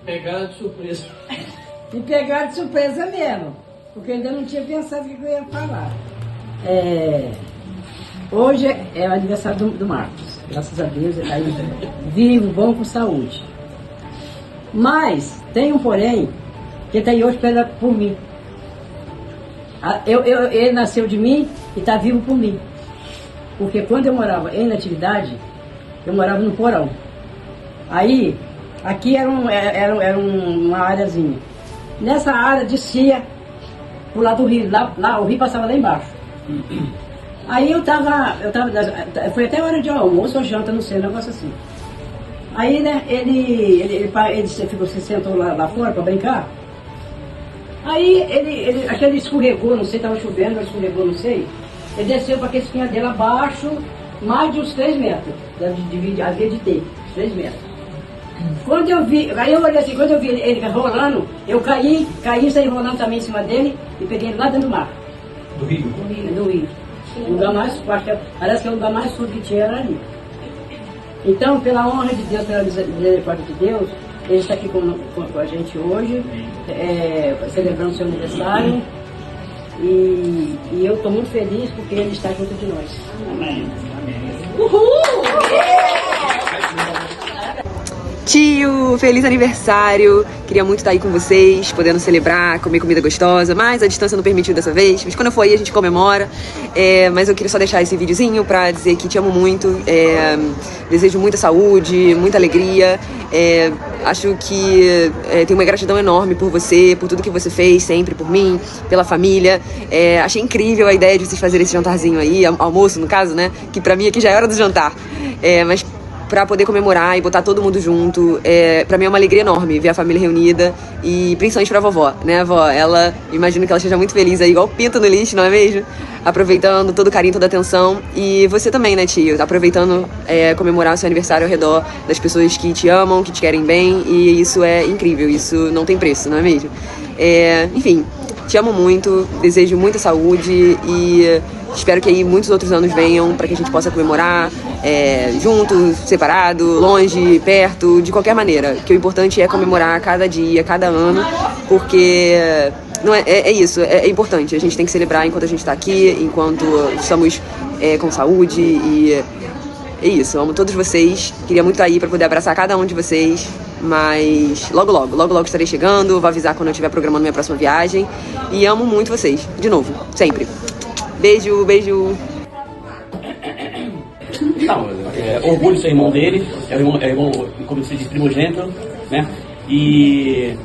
Pegaram de surpresa. Me pegaram de surpresa mesmo, porque eu ainda não tinha pensado o que eu ia falar. Hoje é o aniversário do Marcos, graças a Deus, ele está aí vivo, bom, com saúde. Mas tem um porém, que está aí hoje por mim. Ele nasceu de mim e está vivo por mim. Porque quando eu morava em Natividade, eu morava no porão. Aí, aqui era uma areazinha. Nessa área descia pro lado do rio, lá o rio passava lá embaixo. Aí foi até hora de almoço ou janta, não sei, um negócio assim. Aí, né, ele se sentou lá fora para brincar. Aí acho que ele escorregou, não sei, estava chovendo, ele escorregou, não sei. Ele desceu para aquele espinha dele abaixo, mais de uns 3 metros. Havia de ter, 3 metros. Quando eu vi, aí eu olhei assim, quando eu vi ele rolando, eu caí, saí rolando também em cima dele e peguei ele lá dentro do mar. Do rio? Do rio. O lugar mais, parece que é o lugar mais fundo que tinha era ali. Então, pela honra de Deus, pela misericórdia de Deus, ele está aqui com a gente hoje, celebrando seu aniversário. E eu estou muito feliz porque ele está junto de nós. Amém. Uhul! Tio, feliz aniversário! Queria muito estar aí com vocês, podendo celebrar, comer comida gostosa, mas a distância não permitiu dessa vez. Mas quando eu for aí a gente comemora. Mas eu queria só deixar esse videozinho pra dizer que te amo muito. Desejo muita saúde, muita alegria. Acho que tenho uma gratidão enorme por você, por tudo que você fez sempre, por mim, pela família. Achei incrível a ideia de vocês fazerem esse jantarzinho aí, almoço no caso, né? Que pra mim aqui já é hora do jantar. Mas pra poder comemorar e botar todo mundo junto, pra mim é uma alegria enorme ver a família reunida e principalmente pra vovó, né, vó? Ela, imagino que ela esteja muito feliz aí, igual pinto no lixo, não é mesmo? Aproveitando todo o carinho, toda a atenção. E você também, né, tio? Aproveitando comemorar o seu aniversário ao redor das pessoas que te amam, que te querem bem, e isso é incrível, isso não tem preço, não é mesmo? Enfim, te amo muito, desejo muita saúde e espero que aí muitos outros anos venham para que a gente possa comemorar junto, separado, longe, perto, de qualquer maneira. Que o importante é comemorar cada dia, cada ano, porque não é isso, é importante. A gente tem que celebrar enquanto a gente está aqui, enquanto estamos com saúde e é isso. Amo todos vocês. Queria muito estar aí para poder abraçar cada um de vocês. Mas logo estarei chegando. Vou avisar quando eu estiver programando minha próxima viagem. E amo muito vocês, de novo, sempre. Beijo, beijo. Não, orgulho de ser irmão dele, é irmão, como se diz, primogênito, né? E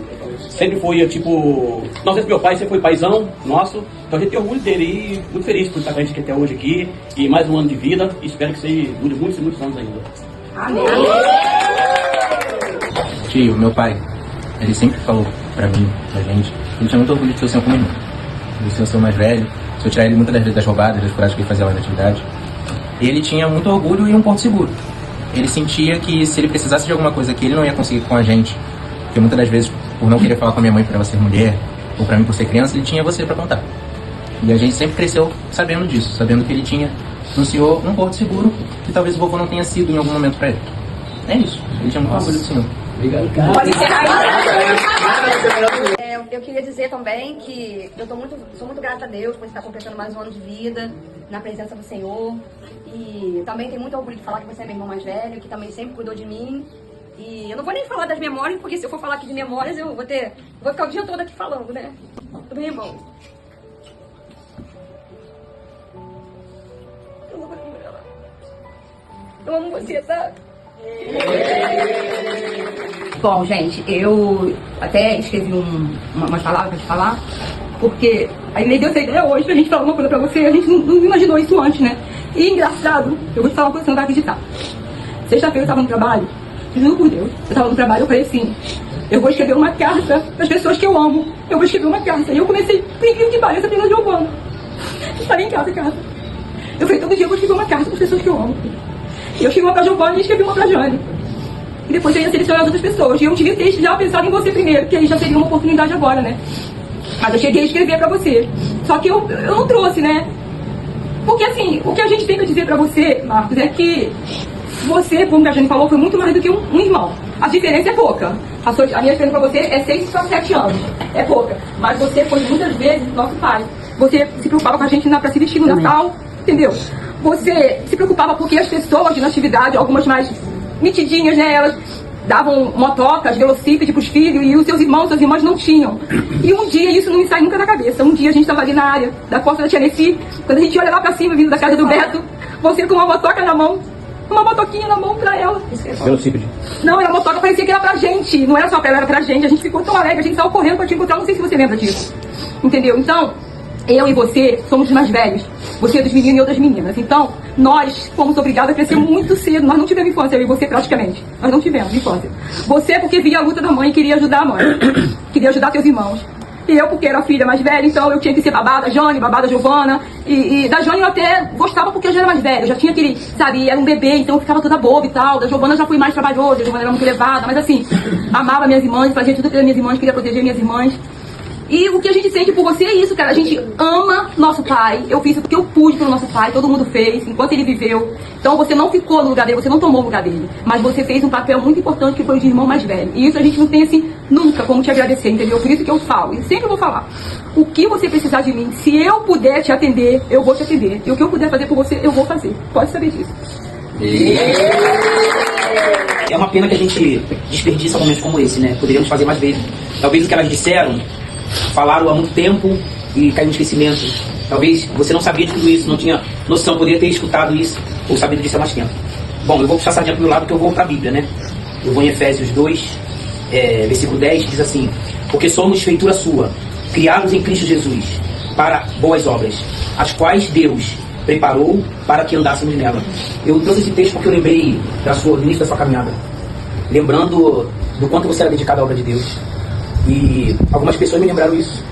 sempre foi, tipo, não sei se meu pai sempre foi paizão nosso, então a gente tem orgulho dele e muito feliz por estar com a gente até hoje aqui. E mais um ano de vida, e espero que você dure muitos e muitos anos ainda. Amém. Tio, meu pai, ele sempre falou pra mim, pra gente, ele tinha muito orgulho de ser o senhor como irmão, de ser o seu mais velho, se eu tirar ele muitas das vezes das roubadas, das práticas que ele fazia lá na atividade. Ele tinha muito orgulho e um porto seguro. Ele sentia que se ele precisasse de alguma coisa que ele não ia conseguir com a gente, porque muitas das vezes, por não querer falar com a minha mãe por ela ser mulher, ou pra mim por ser criança, ele tinha você pra contar. E a gente sempre cresceu sabendo disso, sabendo que ele tinha no senhor um porto seguro, que talvez o vovô não tenha sido em algum momento pra ele. É isso, ele tinha muito orgulho do senhor. Obrigado. Pode encerrar. Eu queria dizer também que eu sou muito grata a Deus por estar completando mais um ano de vida na presença do Senhor. E também tenho muito orgulho de falar que você é meu irmão mais velho, que também sempre cuidou de mim. E eu não vou nem falar das memórias, porque se eu for falar aqui de memórias, eu vou ficar o dia todo aqui falando, né? Do meu irmão. Eu amo você, tá? Bom, gente, eu até escrevi umas palavras pra te falar, porque aí me deu essa ideia hoje pra gente falar uma coisa pra você, a gente não imaginou isso antes, né? E engraçado, eu vou te falar uma coisa que você não vai acreditar. Sexta-feira eu tava no trabalho, juro por Deus, eu tava no trabalho, eu falei assim, eu vou escrever uma carta pras pessoas que eu amo, eu vou escrever uma carta. E eu comecei, por incrível que pareça, apenas Giovana. Estarei em casa. Eu falei, todo dia eu vou escrever uma carta pras pessoas que eu amo. E eu escrevi uma pra Giovana e escrevi uma pra Jane. E depois eu ia selecionar as outras pessoas. E eu devia ter já pensado em você primeiro, que aí já seria uma oportunidade agora, né? Mas eu cheguei a escrever pra você. Só que eu não trouxe, né? Porque assim, o que a gente tem pra dizer pra você, Marcos, é que você, como a Jane falou, foi muito mais do que um irmão. A diferença é pouca. A minha diferença pra você é 6 para 7 anos. É pouca. Mas você foi muitas vezes nosso pai. Você se preocupava com a gente pra se vestir no Natal, entendeu? Você se preocupava porque as pessoas na atividade, algumas mais metidinhas, né? Elas davam motocas, velocípede pros filhos e os seus irmãos, suas irmãs não tinham. E um dia, isso não me sai nunca da cabeça, um dia a gente estava ali na área da Costa da Tia Nessi, quando a gente olha lá pra cima, vindo da casa do Beto, você com uma motoca na mão, uma motoquinha na mão pra ela. Velocípede. Não, era motoca, parecia que era pra gente, não era só pra ela, era pra gente. A gente ficou tão alegre, a gente saiu correndo pra te encontrar, não sei se você lembra disso. Entendeu? Então, eu e você somos mais velhos. Você é dos meninos e eu das meninas. Então, nós fomos obrigados a crescer muito cedo. Nós não tivemos infância, eu e você praticamente. Nós não tivemos infância. Você porque via a luta da mãe e queria ajudar a mãe. Queria ajudar seus irmãos. E eu porque era a filha mais velha, então eu tinha que ser babada da Jane, babada da Giovana. E da Jane eu até gostava porque eu já era mais velha. Eu já tinha aquele, sabe, era um bebê, então eu ficava toda boba e tal. Da Giovana eu já fui mais trabalhosa, a Giovana era muito levada. Mas assim, amava minhas irmãs, fazia tudo pelas minhas irmãs, queria proteger minhas irmãs. E o que a gente sente por você é isso, cara. A gente ama nosso pai. Eu fiz isso porque eu pude pelo nosso pai, todo mundo fez, enquanto ele viveu. Então você não ficou no lugar dele, você não tomou o lugar dele. Mas você fez um papel muito importante que foi o de irmão mais velho. E isso a gente não tem, assim, nunca como te agradecer, entendeu? Por isso que eu falo, e sempre vou falar. O que você precisar de mim, se eu puder te atender, eu vou te atender. E o que eu puder fazer por você, eu vou fazer. Pode saber disso. É uma pena que a gente desperdiça momentos como esse, né? Poderíamos fazer mais vezes. Talvez o que elas disseram, falaram há muito tempo e caiu no esquecimento. Talvez você não sabia de tudo isso, não tinha noção, poderia ter escutado isso ou sabido disso há mais tempo. Bom, eu vou puxar a sardinha pro meu lado porque eu vou para a Bíblia, né? Eu vou em Efésios 2, versículo 10, diz assim: porque somos feitura sua, criados em Cristo Jesus, para boas obras, as quais Deus preparou para que andássemos nela. Eu trouxe esse texto porque eu lembrei do início da sua caminhada, lembrando do quanto você era dedicado à obra de Deus. E algumas pessoas me lembraram isso.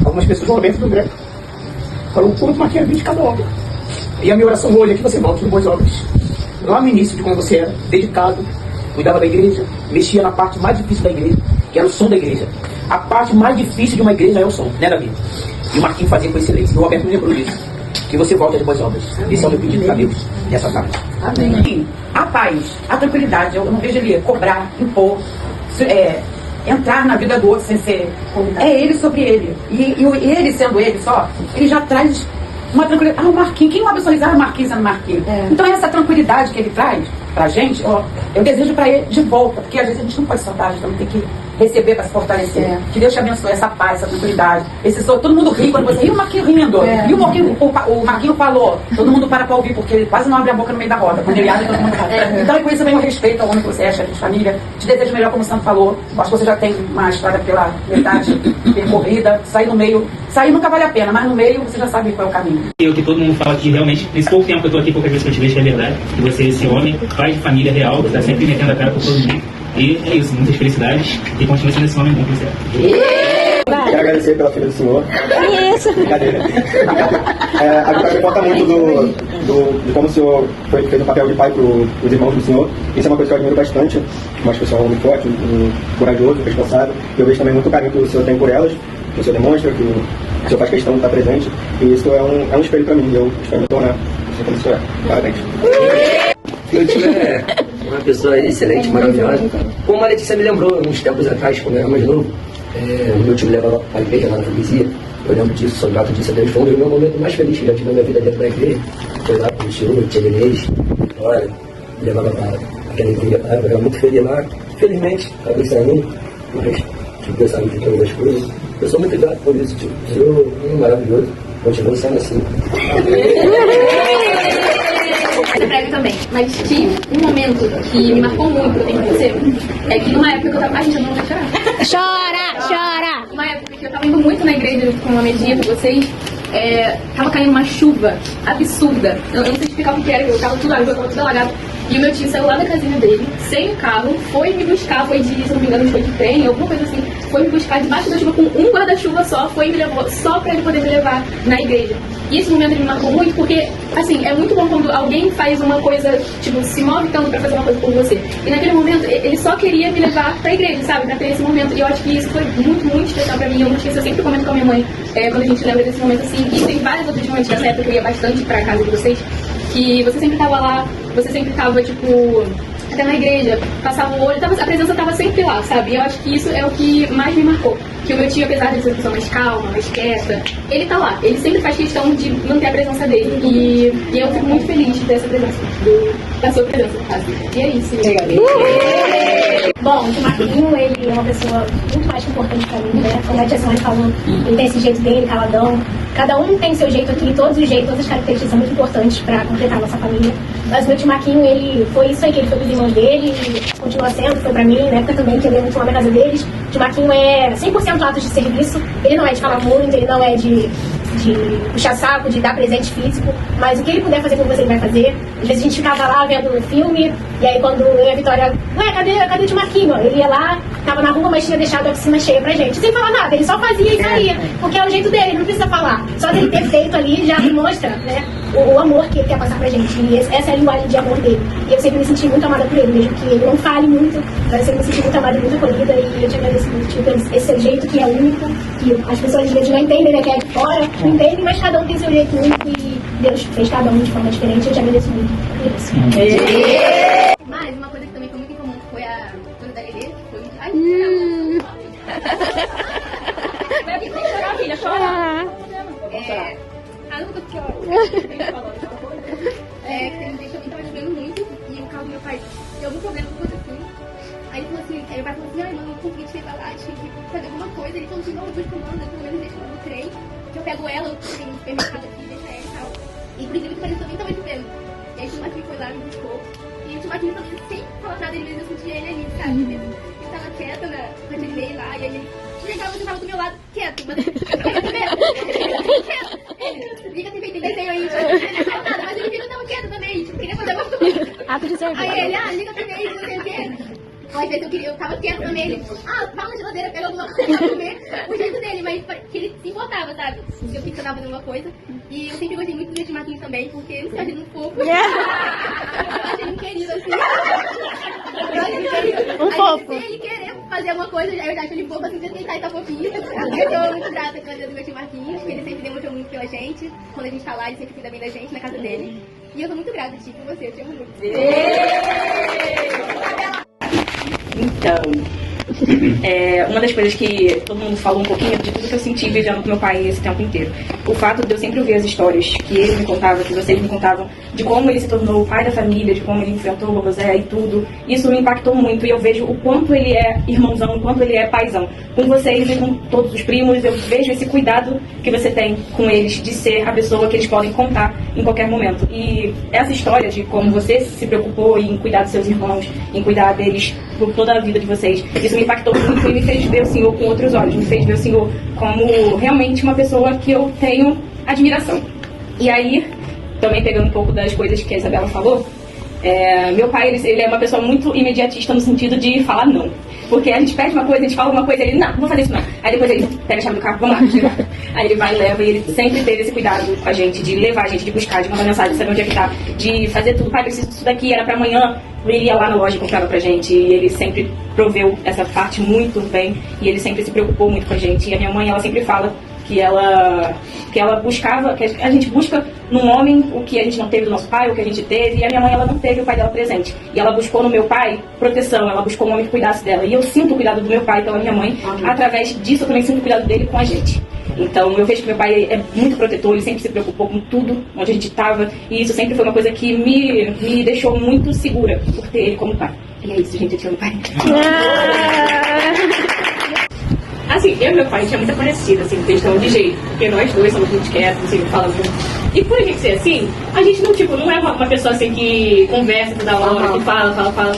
Algumas pessoas vão dentro do André. Falou o quanto Marquinhos é dedicado à obra. E a minha oração hoje é que você volte no Boas Obras. Lá no início de como você era, dedicado, cuidava da igreja, mexia na parte mais difícil da igreja, que era o som da igreja. A parte mais difícil de uma igreja é o som, né, Davi? E o Marquinhos fazia com excelência. E o Roberto me lembrou disso. Que você volte às boas obras. Esse é o meu pedido para Deus nessa tarde. Amém. A paz, a tranquilidade, eu não vejo ele cobrar, impor, entrar na vida do outro sem ser. É ele sobre ele. E ele sendo ele só, ele já traz uma tranquilidade. Ah, o Marquinhos, quem não visualizar o Marquinhos sendo Marquinhos? Então essa tranquilidade que ele traz pra gente, ó, eu desejo pra ele de volta, porque às vezes a gente não pode soltar, a gente tem que receber para se fortalecer. Que Deus te abençoe, essa paz, essa tranquilidade. Todo mundo ri quando você. E o Marquinhos rindo? E o Marquinhos falou, todo mundo para ouvir, porque ele quase não abre a boca no meio da roda. Quando ele abre, todo mundo para. Então, com isso também o respeito ao homem que você é, chefe de família. Te desejo melhor, como o Santo falou. Acho que você já tem uma estrada pela metade percorrida. Sair nunca vale a pena, mas no meio você já sabe qual é o caminho. O que todo mundo fala que realmente, nesse pouco tempo que eu tô aqui, poucas vezes que eu te vejo, que é verdade, que você é esse homem, pai de família real, que tá sempre metendo a cara por todo mundo. E é isso, muitas felicidades e continue sendo esse homem bom que você é. Quero agradecer pela filha do senhor. Isso. Brincadeira. A Vitória conta muito de como o senhor fez o papel de pai para os irmãos do senhor. Isso é uma coisa que eu admiro bastante. Uma pessoa muito forte, corajoso, responsável. Eu vejo também muito carinho que o senhor tem por elas, que o senhor demonstra, que o senhor faz questão de estar presente. E isso é um espelho para mim. Eu espero me tornar como o senhor é. Parabéns. Meu tio é uma pessoa excelente, maravilhosa. Como a Letícia me lembrou, uns tempos atrás, quando eu era mais novo, meu tio me levava para a igreja lá na freguesia. Eu lembro disso, sou grato disso a Deus. Foi o meu momento mais feliz que já tive na minha vida dentro da igreja. Foi lá com o tio, tia Inês, olha, me levava para aquela igreja. Eu era muito feliz lá. Felizmente, acabei saindo, mas tive que pensar em todas as coisas. Eu sou muito grato por isso, tio. O senhor é maravilhoso. Continua sendo assim. Prego também, mas tinha um momento que me marcou muito, eu tenho que dizer, é que numa época que eu tava. Ai, gente, eu não vou chorar. Chora! Uma época que eu tava indo muito na igreja com uma medinha com vocês, tava caindo uma chuva absurda. Eu não sei explicar o que era, eu tava tudo alagado. E o meu tio saiu lá da casinha dele, sem o carro, foi me buscar, foi de, se não me engano, foi de trem, alguma coisa assim, foi me buscar debaixo da chuva com um guarda-chuva só, foi e me levou só pra ele poder me levar na igreja. E esse momento me marcou muito porque, assim, é muito bom quando alguém faz uma coisa, tipo, se move tanto pra fazer uma coisa por você. E naquele momento, ele só queria me levar pra igreja, sabe, pra ter esse momento. E eu acho que isso foi muito, muito especial pra mim. Eu não esqueço, eu sempre comento com a minha mãe, quando a gente lembra desse momento, assim. E tem vários outros momentos dessa época que eu ia bastante pra casa de vocês. que você sempre tava lá, você sempre tava, tipo, até na igreja, passava o olho, a presença tava sempre lá, sabe? E eu acho que isso é o que mais me marcou. Que o meu tio, apesar de ser uma pessoa mais calma, mais quieta, ele tá lá. Ele sempre faz questão de manter a presença dele. E eu fico muito feliz dessa presença, da sua presença, sabe? E é isso. Bom, o Marquinho, ele é uma pessoa muito mais importante pra mim, né? Como a tia Simone falou, ele tem esse jeito dele, caladão. Cada um tem seu jeito aqui, todos os jeitos, todas as características são muito importantes pra completar a nossa família. Mas o meu tio Marquinho, ele foi isso aí que ele foi pros irmãos dele, e continua sendo, foi pra mim, na época também, que eu dei muito na casa deles. O tio Marquinho é 100% atos de serviço, ele não é de falar muito, ele não é de puxar saco, de dar presente físico, mas o que ele puder fazer por você, ele vai fazer. Às vezes a gente ficava lá vendo um filme, e aí quando eu e a Vitória, ué, cadê o tio Marquinho? Ele ia lá, tava na rua, mas tinha deixado a piscina cheia pra gente, sem falar nada, ele só fazia e saía, porque é o jeito dele, ele não precisa falar. Só dele ter feito ali já demonstra, né, o amor que ele quer passar pra gente, e essa é a linguagem de amor dele. E eu sempre me senti muito amada por ele, mesmo que ele não fale muito, mas eu sempre me senti muito amada e muito acolhida, e eu te agradeço muito, tipo, esse seu jeito que é único, que as pessoas às vezes não entendem, né, que é de fora, não entendem, mas cada um tem seu jeito único e Deus fez cada um de forma diferente, eu te agradeço muito por isso. Mas uma coisa que também foi muito incomum foi a coisa da Lelê, que foi muito... Ai, vai aqui, tem que chorar, filha, chora. Não tô que teve um dia que eu tava jogando muito e o carro do meu pai deu algum problema com coisa assim. Aí ele falou assim, aí o pai falou assim, ai, não consegui te levar lá, tinha que fazer alguma coisa. Ele falou assim, não, eu vou te comando, pelo menos deixa no trem, que eu pego ela, eu tenho um supermercado aqui, deixa ela e tal. E inclusive o marido também tava chovendo. E aí o tio Marquinhos foi lá, me buscou. E o tio Marquinhos também, sem falar nada, ele mesmo, eu sentia ele ali, sabe? Ele tava quieta na cantilei lá, e aí ele chegava e tava do meu lado, quieto, mas ele quieto. Ele liga tem feito desenho aí, ele não falou nada, mas ele tava quieto também, tipo, queria fazer alguma coisa. Aí ele, liga também, não sei o quê. Às vezes eu tava quieto também, ele, vai na geladeira, pega alguma coisa pra comer, o jeito dele, mas que ele se importava, sabe? Se eu tava fazendo alguma coisa. E eu sempre gostei muito do tio Marquinhos também, porque não sei, eu achei muito fofo. Eu achei ele querido, assim. Eu achei ele querido. Um fofo. Se ele querer fazer alguma coisa, eu já acho ele fofo, assim, tentar e tá fofinho. Eu tô muito grata com a do meu tio Marquinhos, porque ele sempre demonstrou muito pela gente. Quando a gente tá lá, ele sempre cuida bem da gente, na casa dele. E eu tô muito grata, Tio, por você, eu te amo muito. Então, uma das coisas que todo mundo falou um pouquinho de tudo que eu senti vivendo com meu pai esse tempo inteiro. O fato de eu sempre ouvir as histórias que ele me contava, que vocês me contavam, de como ele se tornou o pai da família, de como ele enfrentou o José e tudo, isso me impactou muito e eu vejo o quanto ele é irmãozão, o quanto ele é paizão. Com vocês e com todos os primos, eu vejo esse cuidado que você tem com eles, de ser a pessoa que eles podem contar em qualquer momento. E essa história de como você se preocupou em cuidar dos seus irmãos, em cuidar deles por toda a vida de vocês, isso me impactou muito e me fez ver o Senhor com outros olhos, me fez ver o Senhor como realmente uma pessoa que eu tenho admiração. E aí, também pegando um pouco das coisas que a Isabela falou, meu pai, ele é uma pessoa muito imediatista no sentido de falar não. Porque a gente pede uma coisa, a gente fala uma coisa, ele, não vou fazer isso não. Aí depois ele pega a chave do carro, vamos lá. Aí ele vai e leva, e ele sempre teve esse cuidado com a gente, de levar a gente, de buscar, de mandar mensagem, de saber onde é que tá, de fazer tudo. Pai, preciso disso daqui, era pra amanhã. Ele ia lá na loja e comprava pra gente, e ele sempre proveu essa parte muito bem, e ele sempre se preocupou muito com a gente. E a minha mãe, ela sempre fala que ela buscava, que a gente busca num homem o que a gente não teve do nosso pai, o que a gente teve, e a minha mãe, ela não teve o pai dela presente. E ela buscou no meu pai proteção, ela buscou um homem que cuidasse dela. E eu sinto o cuidado do meu pai pela minha mãe, através disso eu também sinto o cuidado dele com a gente. Então eu vejo que meu pai é muito protetor, ele sempre se preocupou com tudo onde a gente estava, e isso sempre foi uma coisa que me deixou muito segura por ter ele como pai. E é isso, gente, eu te amo, pai. Assim, eu e meu pai, a gente é muito parecido, assim, questão de jeito, porque nós dois somos muito quietos, assim, falamos muito. E por a gente ser assim, a gente não é uma pessoa assim que conversa toda hora, que fala.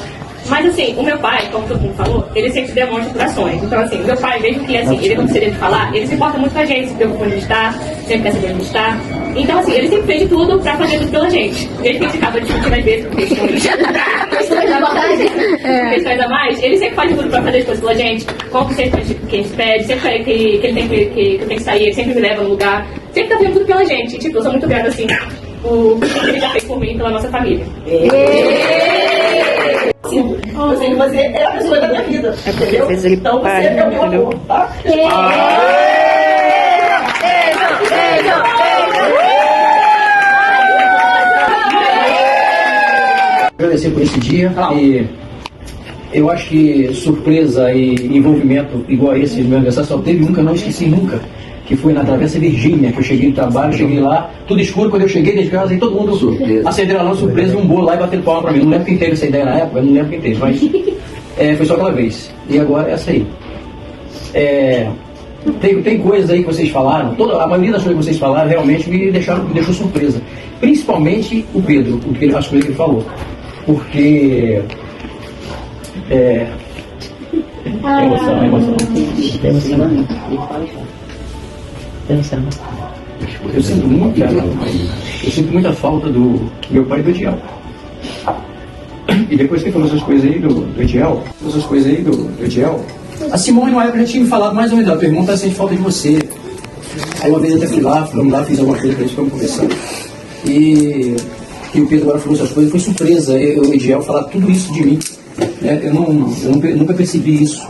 Mas assim, o meu pai, como todo mundo falou, ele sempre demonstra por ações. Então assim, o meu pai, mesmo que assim, ele não precisa de falar, ele se importa muito com a gente, se preocupa onde a gente está, sempre quer saber onde a gente está. Então assim, ele sempre fez de tudo pra fazer tudo pela gente. Desde que a gente ficava discutindo às vezes por questões a mais, ele sempre faz de tudo pra fazer as coisas pela gente. Qual que seja que a gente pede, sempre fala que ele tem que eu tenho que sair, ele sempre me leva no lugar, sempre tá fazendo tudo pela gente. E, tipo, eu sou muito grata assim, o que ele já fez por mim e pela nossa família. Eu sei que você é a pessoa da minha vida. Entendeu? Então você é o meu amor, tá? Beijo! agradecer por esse dia. E eu acho que surpresa e envolvimento igual a esse do meu aniversário só teve um que eu não esqueci nunca, que foi na Travessa Virgínia, que eu cheguei no trabalho, cheguei lá, tudo escuro, quando eu cheguei desde casa, e todo mundo acenderam a luz surpresa, um bolo lá e batendo palma pra mim. Não lembro quem teve essa ideia na época, não lembro quem teve, mas foi só aquela vez. E agora é essa aí. Tem coisas aí que vocês falaram, a maioria das coisas que vocês falaram realmente me deixou surpresa. Principalmente o Pedro, as coisas que ele falou. Porque emoção. Eu sinto muita falta do meu pai e do Ediel. E depois que ele falou essas coisas aí do Ediel, a Simone na época já tinha me falado mais ou menos, ela pergunta se a gente falta de você. Aí uma vez eu até fui lá, fiz alguma coisa pra eles, ficamos conversando. E o Pedro agora falou essas coisas, foi surpresa o Ediel falar tudo isso de mim. Eu nunca percebi isso,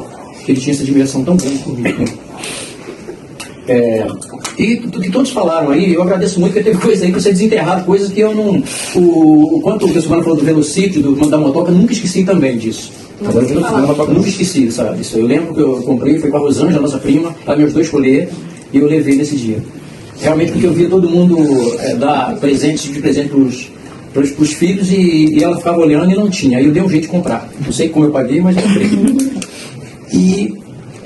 que ele tinha essa admiração tão grande por mim. E do que todos falaram aí, eu agradeço muito, porque teve coisa aí que você desenterrado, coisas que eu não... Quanto o pessoal falou do velocípio, da motoca, nunca esqueci também disso. Agora, eu nunca esqueci, sabe, disso. Eu lembro que eu comprei, foi com a Rosângela, nossa prima, para me ajudou a escolher, e eu levei nesse dia. Realmente porque eu via todo mundo dar presente para os filhos, e ela ficava olhando e não tinha. Aí eu dei um jeito de comprar. Não sei como eu paguei, mas eu comprei.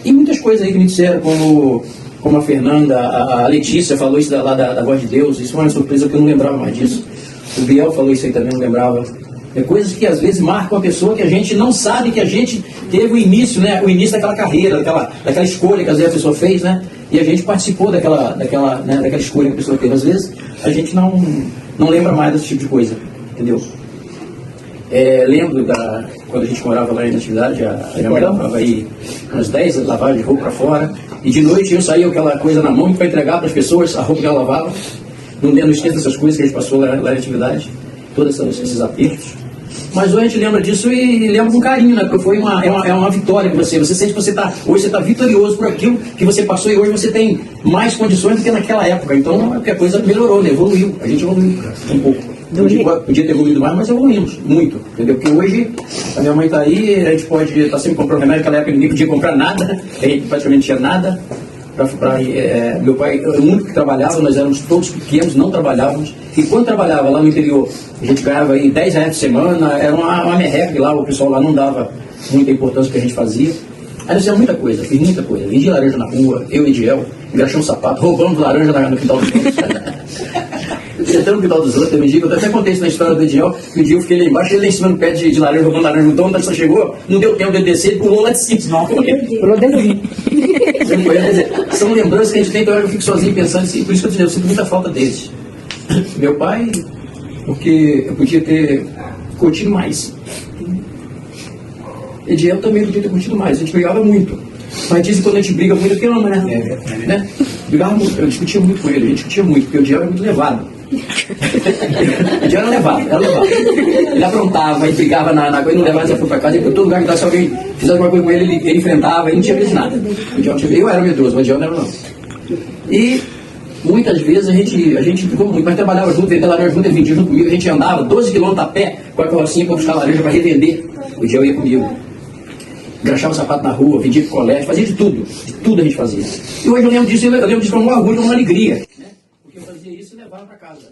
E muitas coisas aí que me disseram, como a Fernanda, a Letícia falou isso lá da Voz de Deus. Isso foi uma surpresa que eu não lembrava mais disso. O Biel falou isso aí também, não lembrava. Coisas que às vezes marcam a pessoa que a gente não sabe que a gente teve o início, né? O início daquela carreira, daquela escolha que às vezes a pessoa fez, né? E a gente participou daquela escolha que a pessoa teve. Às vezes a gente não lembra mais desse tipo de coisa, entendeu? Lembro quando a gente morava lá em Natividade, a minha mãe lavava aí umas 10 lavagens de roupa para fora, e de noite eu saía com aquela coisa na mão para entregar para as pessoas a roupa que ela lavava. Não esqueço dessas coisas que a gente passou lá em Natividade, todos esses apertos. Mas hoje a gente lembra disso e lembra com carinho, né? Porque foi uma vitória para você. Você sente que hoje você está vitorioso por aquilo que você passou, e hoje você tem mais condições do que naquela época. Então a coisa melhorou, né? Evoluiu. A gente evoluiu um pouco. Podia ter evoluído mais, mas evoluímos muito, entendeu? Porque hoje a minha mãe está aí, a gente pode estar sempre comprando remédio. Naquela época ninguém podia comprar nada, a gente praticamente tinha nada. Meu pai, o único que trabalhava, nós éramos todos pequenos, não trabalhávamos. E quando trabalhava lá no interior, a gente ganhava aí R$10 por semana, era uma merreca, lá o pessoal lá não dava muita importância que a gente fazia. Aí nós fizemos fiz muita coisa. Vendi laranja na rua, eu e Ediel, engraxamos sapato, roubamos laranja no quintal dos outros. Sentando no quintal dos outros, teve um dia que eu até contei isso na história do Ediel, que o dia eu fiquei lá embaixo, ele lá em cima no pé de laranja, roubando laranja, o dono da só chegou, não deu tempo de descer, ele pulou lá de cima. Pulou dentro de mim. São lembranças que a gente tem, então eu fico sozinho pensando assim, por isso que eu sinto muita falta deles. Meu pai, porque eu podia ter curtido mais. Ediel também podia ter curtido mais, a gente brigava muito. Mas dizem que quando a gente briga muito, porque não, né? Brigava muito, eu discutia muito com ele, a gente discutia muito, porque o Ediel era muito levado. O Ediel era levado. Ele aprontava, ele brigava na coisa, ele não levava, ele foi pra casa, e por todo lugar que se alguém fizesse alguma coisa com ele, ele enfrentava, ele não tinha medo de nada. Eu era medroso, mas o Ediel não era não. E muitas vezes a gente ficou muito, mas trabalhava junto, vendendo laranja junto, ele vendia junto comigo, a gente andava 12 km a pé com a carrocinha para buscar laranja para revender. O Ediel ia comigo. Engraxava sapato na rua, vendia pro colégio, fazia de tudo a gente fazia. E hoje eu lembro disso com um orgulho, com uma alegria, né? Porque eu fazia isso e levava para casa.